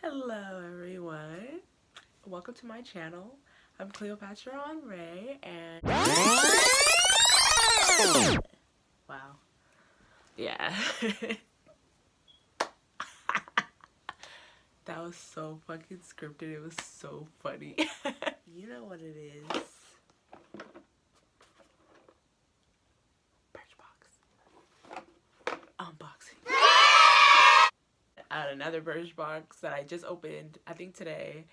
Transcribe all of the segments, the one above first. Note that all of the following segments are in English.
Hello everyone, welcome to my channel. I'm Cleopatra on Ray and wow, yeah. That was so fucking scripted. It was so funny. You know what it is. Birchbox unboxing. Out another Birchbox that I just opened, I think today,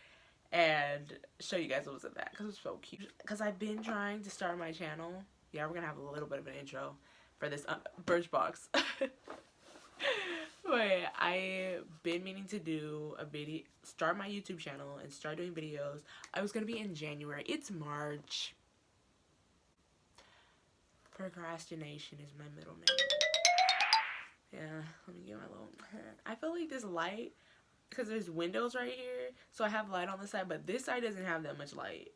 and show you guys what was in that because it's so cute. Because I've been trying to start my channel. Yeah, we're gonna have a little bit of an intro for this Birchbox. Wait, I've been meaning to do a video, start my YouTube channel and start doing videos. I was gonna be in January. It's March. Procrastination is my middle name. Yeah, let me get my little. I feel like this light, because there's windows right here, so I have light on the side, but this side doesn't have that much light.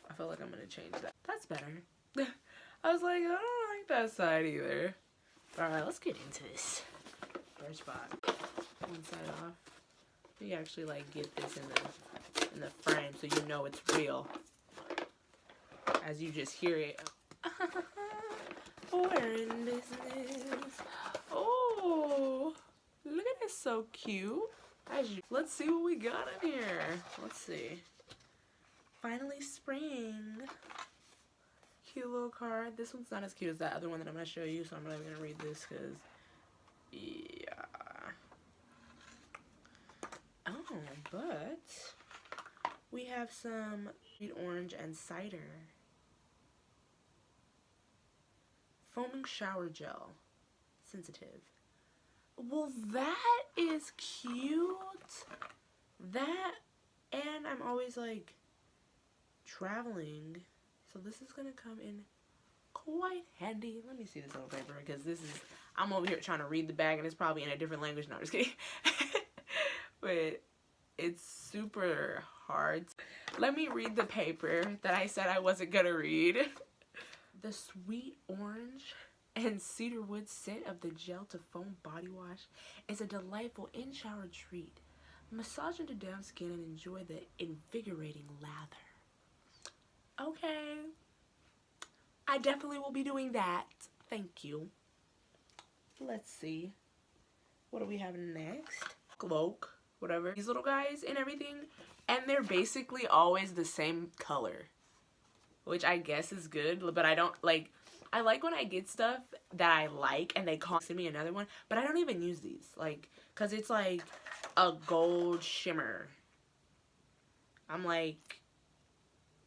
I feel like I'm gonna change that. That's better. I was like, I don't like that side either. Alright, let's get into this. Birchbox. One side off. You actually like get this in the frame so you know it's real. As you just hear it. We're in business. Oh, look at this, so cute. Let's see what we got in here. Let's see. Finally spring. Cute little card. This one's not as cute as that other one that I'm going to show you, so I'm not even going to read this because, yeah. Oh, but we have some sweet orange and cider. Foaming shower gel. Sensitive. Well, that is cute. That, and I'm always like traveling. So this is going to come in quite handy. Let me see this little paper because this is, I'm over here trying to read the bag and it's probably in a different language. No, I'm just kidding. But it's super hard. Let me read the paper that I said I wasn't going to read. The sweet orange and cedarwood scent of the gel to foam body wash is a delightful in-shower treat. Massage into damp skin and enjoy the invigorating lather. Okay. I definitely will be doing that. Thank you. Let's see. What do we have next? Cloak. Whatever. These little guys and everything. And they're basically always the same color. Which I guess is good. But I don't like... I like when I get stuff that I like and they send me another one. But I don't even use these. Like... Because it's like a gold shimmer. I'm like...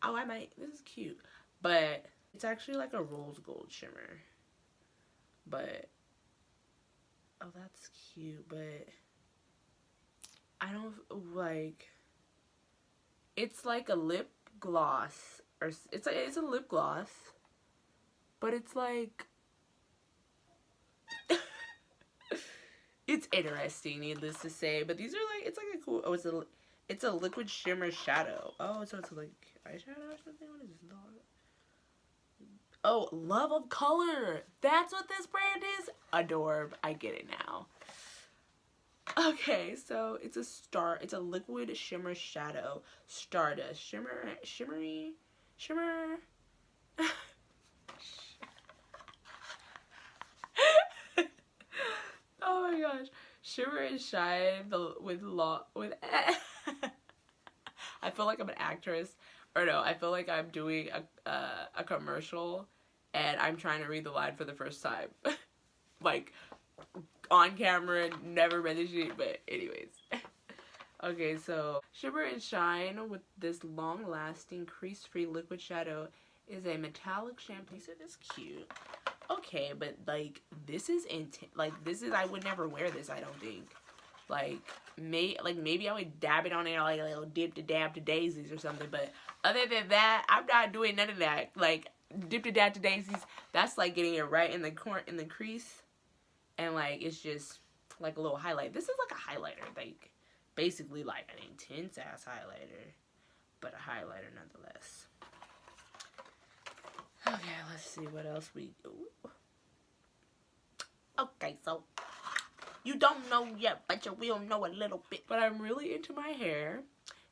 Oh, I might... This is cute. But it's actually like a rose gold shimmer. But... Oh, that's cute. But... I don't... Like... It's like a lip gloss. Or it's a lip gloss. But it's like... It's interesting, needless to say. But these are like... It's like a cool... Oh, it's a liquid shimmer shadow. Oh, so it's like eyeshadow or something? What is this? Oh, love of color. That's what this brand is? Adorb. I get it now. Okay, so it's a liquid shimmer shadow. Stardust. Shimmer. Oh my gosh. Shimmer and shine with I feel like I'm an actress. Or no, I feel like I'm doing a commercial and I'm trying to read the line for the first time. Like, on camera, never read the shit, but anyways. Okay, so Shimmer and Shine with this long-lasting, crease-free liquid shadow is a metallic shampoo. So this cute. Okay, but like, this is intense. Like, this is, I would never wear this, I don't think. Like maybe I would dab it on it, like a little dip to dab to daisies or something. But other than that, I'm not doing none of that. Like dip to dab to daisies, that's like getting it right in the crease, and like it's just like a little highlight. This is like a highlighter, like basically like an intense ass highlighter, but a highlighter nonetheless. Okay, let's see what else we do. Okay, so You don't know yet, but you will know a little bit. But I'm really into my hair,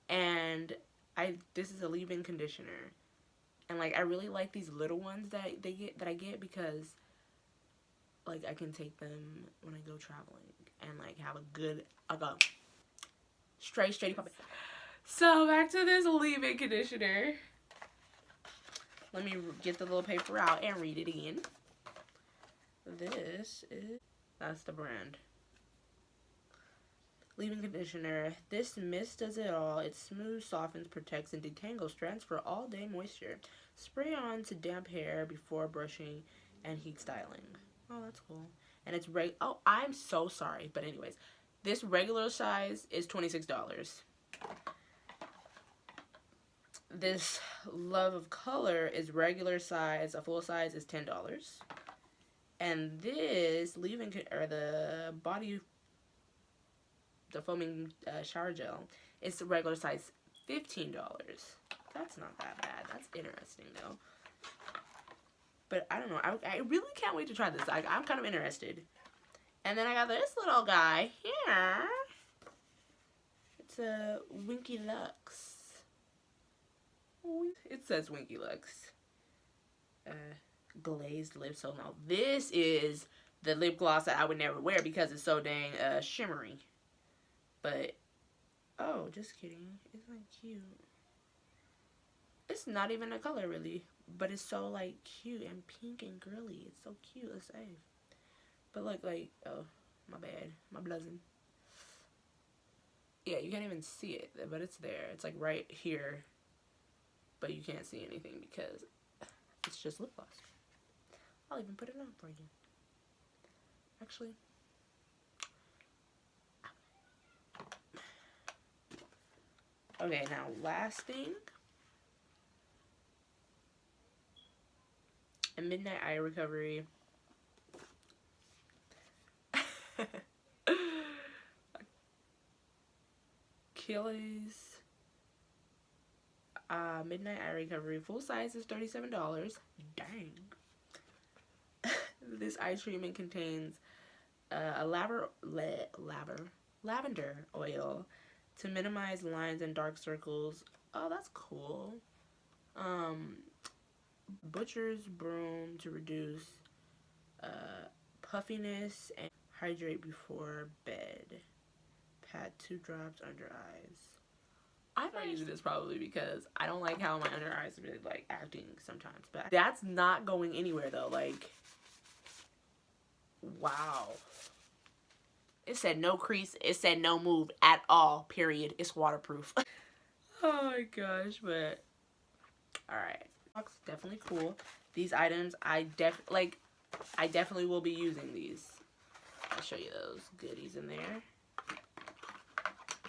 and this is a leave-in conditioner, and like I really like these little ones that I get because like I can take them when I go traveling and like have a good straight pop. So back to this leave-in conditioner. Let me get the little paper out and read it again. That's the brand. Leave-in conditioner. This mist does it all. It smooths, softens, protects, and detangles strands for all-day moisture. Spray on to damp hair before brushing and heat styling. Oh, that's cool. And it's oh, I'm so sorry. But anyways, this regular size is $26. This Love of Color is regular size. A full size is $10. And this leave-in or the foaming shower gel is the regular size $15. That's not that bad. That's interesting though. But I don't know. I really can't wait to try this. I'm kind of interested. And then I got this little guy here. It's a Winky Lux. It says Winky Lux. Glazed lip. So now this is the lip gloss that I would never wear because it's so dang shimmery. But, oh, just kidding. It's not cute. It's not even a color really. But it's so like cute and pink and girly. It's so cute. Let's say. But look, like, oh, my bad. My bluzzing. Yeah, you can't even see it, but it's there. It's like right here. But you can't see anything because it's just lip gloss. I'll even put it on for you. Actually. Okay, now last thing. A Midnight Eye Recovery. Achilles. Midnight Eye Recovery. Full size is $37. Dang. This eye treatment contains a lavender oil to minimize lines and dark circles. Oh, that's cool. Butcher's Broom to reduce puffiness and hydrate before bed. Pat 2 drops under eyes. I'm not using this probably because I don't like how my under eyes are really like acting sometimes. But that's not going anywhere though. Like, wow. It said no crease. It said no move at all. Period. It's waterproof. Oh my gosh. But all right. Definitely cool. These items, I definitely will be using these. I'll show you those goodies in there.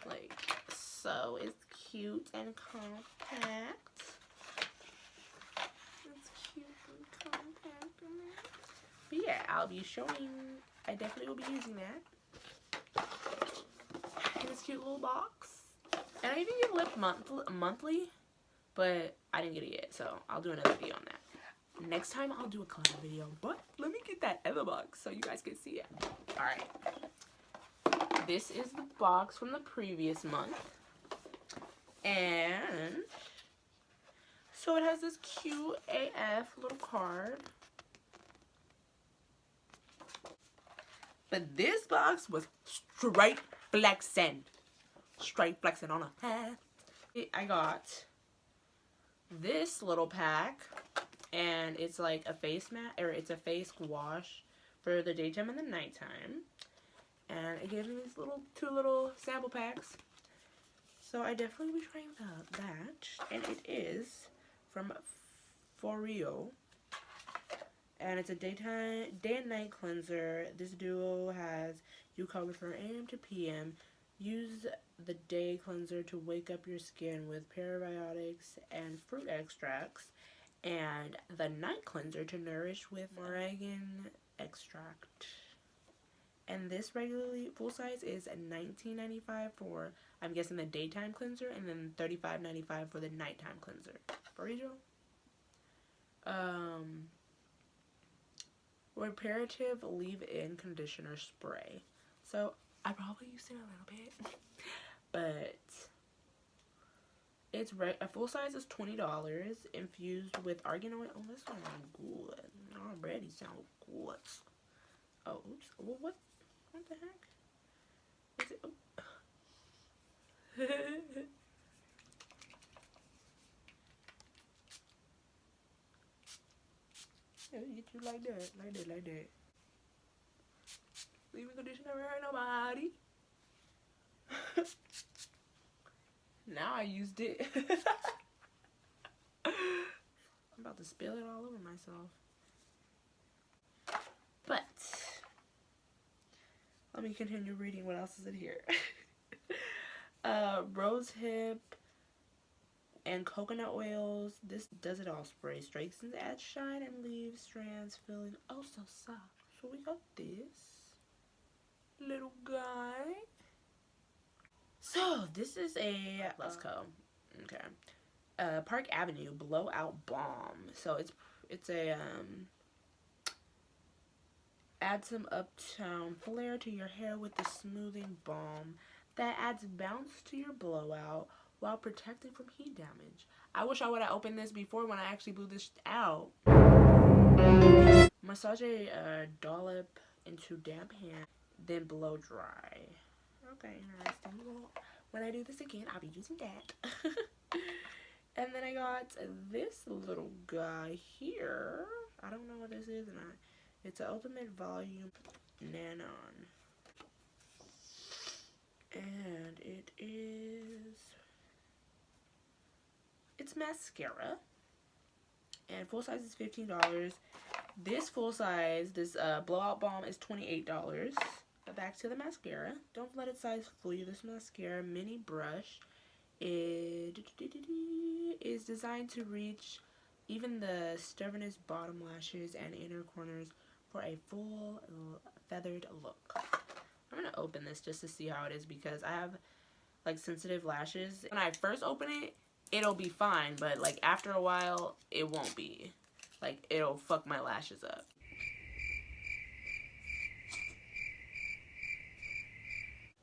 Like, so it's cute and compact. It's cute and compact in there. But yeah, I'll be showing. I definitely will be using that. In this cute little box. And I even get lip monthly. But I didn't get it yet, so I'll do another video on that. Next time I'll do a collab video, but let me get that other box so you guys can see it. Alright. This is the box from the previous month. And so it has this cute AF little card. But this box was straight flexing. Straight flexing on a hat. I got this little pack, and it's like a face mat, or it's a face wash for the daytime and the nighttime. And it gives me these two little sample packs. So I definitely will be trying that. And it is from Foreo. And it's a day and night cleanser. This duo has you covered from AM to PM. Use the day cleanser to wake up your skin with probiotics and fruit extracts, and the night cleanser to nourish with Moragan extract. And this regularly full size is $19.95 for, I'm guessing, the daytime cleanser, and then $35.95 for the nighttime cleanser. Burrito. Reparative leave-in conditioner spray. So I probably used it a little bit. But it's a full size is $20, infused with argan oil. Oh, that sounds good. Already sound good. Oh, oops. Well, what the heck? Is it? Oh. Yeah, get you like that. Leave-in conditioner never hurt nobody. Now I used it. I'm about to spill it all over myself. But let me continue reading what else is in here. Rose hip and coconut oils. This does it all spray. Strengthens, adds shine, and leaves strands feeling oh so soft. So we got this little guy. So this is a let's go. Okay. Park Avenue Blowout Balm. So it's a add some uptown flair to your hair with the smoothing balm that adds bounce to your blowout while protecting from heat damage. I wish I would have opened this before when I actually blew this out. Massage a dollop into damp hand, then blow dry. Okay, interesting. Well, when I do this again, I'll be using that. And then I got this little guy here. I don't know what this is, and it's an Ultimate Volume Nanon. And it's mascara. And full size is $15. This full size, this blowout balm is $28. But back to the mascara. Don't let its size fool you. This mascara mini brush is designed to reach even the stubbornest bottom lashes and inner corners for a full feathered look. I'm gonna open this just to see how it is because I have like sensitive lashes. When I first open it, it'll be fine, but like after a while, it won't be. Like it'll fuck my lashes up.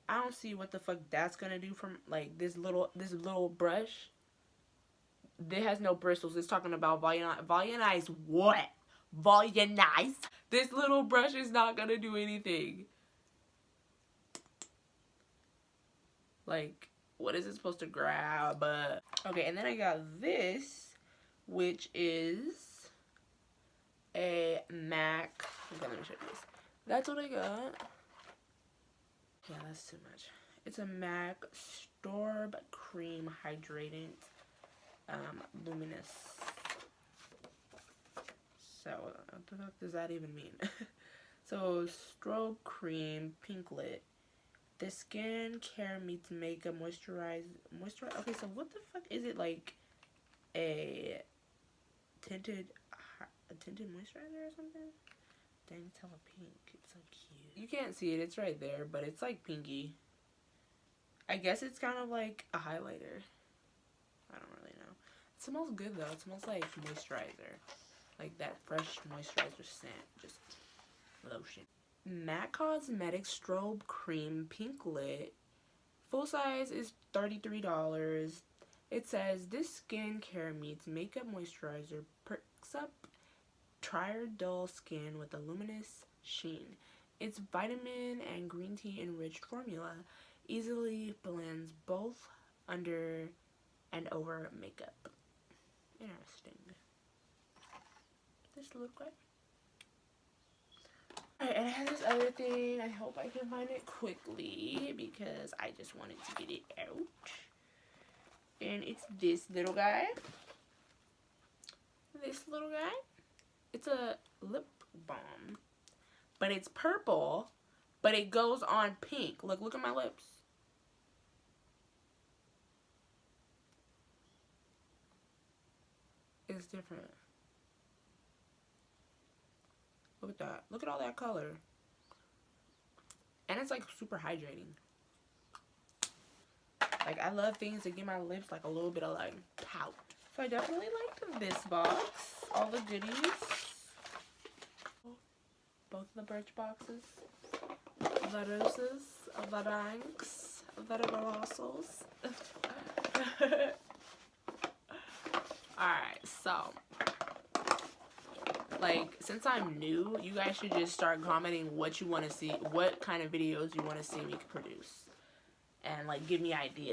I don't see what the fuck that's gonna do from like this little brush. It has no bristles. It's talking about volumize what? Volumize. This little brush is not gonna do anything. Like, what is it supposed to grab? Okay, and then I got this, which is a MAC. Okay, let me show you this. That's what I got. Yeah, that's too much. It's a MAC Storb Cream Hydrating Luminous. So, what the fuck does that even mean? So, Strobe Cream Pinklet. The skin care meets makeup moisturize. Okay, so what the fuck is it, like a tinted moisturizer or something? Dang, it's hella pink. It's so cute. You can't see it. It's right there, but it's like pinky. I guess it's kind of like a highlighter. I don't really know. It smells good though. It smells like moisturizer, like that fresh moisturizer scent, just lotion. MAC Cosmetics Strobe Cream Pinklet. Full size is $33. It says this skincare meets makeup moisturizer, perks up tired dull skin with a luminous sheen. Its vitamin and green tea enriched formula easily blends both under and over makeup. Interesting. This look good. Alright, and I have this other thing. I hope I can find it quickly because I just wanted to get it out. And it's this little guy. It's a lip balm. But it's purple, but it goes on pink. Look at my lips. It's different. Look at that. Look at all that color. And it's like super hydrating. Like I love things that give my lips like a little bit of like pout. So I definitely liked this box. All the goodies. Both of the Birch boxes. the roses, the ranks, the colossals. Alright, so, like, since I'm new, you guys should just start commenting what you want to see, what kind of videos you want to see me produce. And, like, give me ideas.